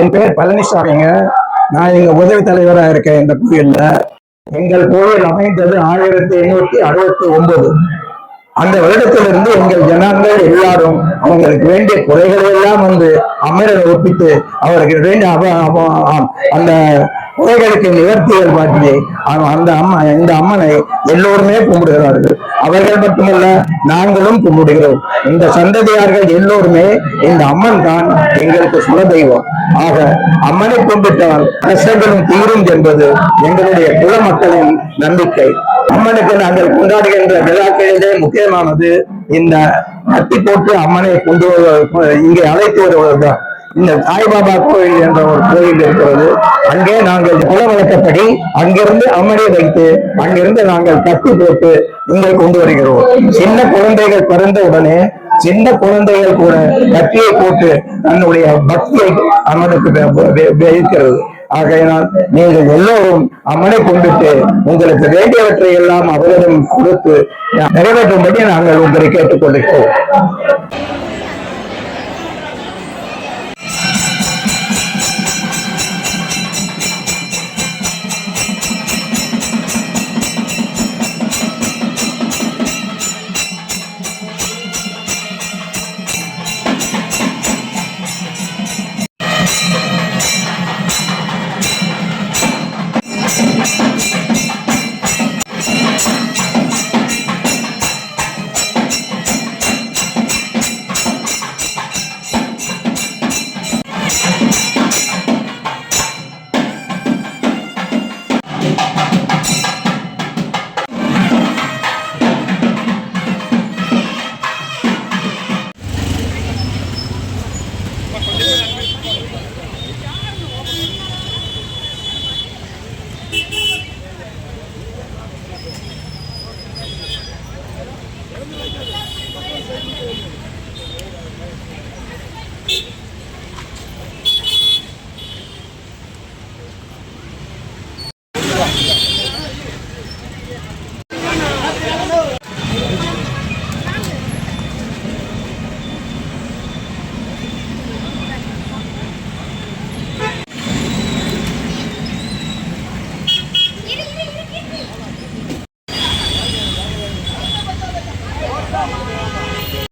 என் பேர் பழனிசாமிங்க. நான் இங்க உதவி தலைவராக இருக்கேன் இந்த கோயில்ல. எங்கள் கோயில் அமைந்தது 1869. அந்த வருடத்திலிருந்து எங்கள் ஜனங்கள் எல்லாரும் அவங்களுக்கு வேண்டிய குறைகளை எல்லாம் வந்து அமரரை ஒப்பித்து அவருக்கு வேண்டிய அந்த குறைகளுக்கு நிவர்த்திகள் காட்டி இந்த அம்மனை எல்லோருமே கும்பிடுகிறார்கள். அவர்கள் மட்டுமல்ல, நாங்களும் கும்பிடுகிறோம். இந்த சந்ததியார்கள் எல்லோருமே இந்த அம்மன் தான் எங்களுக்கு குல தெய்வம். ஆக அம்மனை கும்பிட்டால் கஷ்டங்களும் தீரும் என்பது எங்களுடைய குல மக்களின் நம்பிக்கை. அம்மனுக்கு நாங்கள் கொண்டாடுகின்ற விழாக்களிலே முக்கியமானது இந்த கத்தி போட்டு அம்மனை இங்கே அழைத்து வருவதுதான். இந்த சாய்பாபா கோயில் என்ற ஒரு கோயில் இருக்கிறது. அங்கே நாங்கள் குல வழக்கப்படி அங்கிருந்து அம்மனை வைத்து அங்கிருந்து நாங்கள் கத்தி போட்டு இங்கே கொண்டு வருகிறோம். சின்ன குழந்தைகள் பிறந்த உடனே சின்ன குழந்தைகள் கூட கத்தியை போட்டு தன்னுடைய பக்தியை அம்மனுக்கு வைக்கிறது. ஆகையினால் நீங்கள் எல்லோரும் அம்மனை கொண்டுட்டு உங்களுக்கு வேண்டியவற்றை எல்லாம் அவரிடம் கொடுத்து நிறைவேற்றும்படி நாங்கள் உங்களை கேட்டுக்கொள்கிறோம்.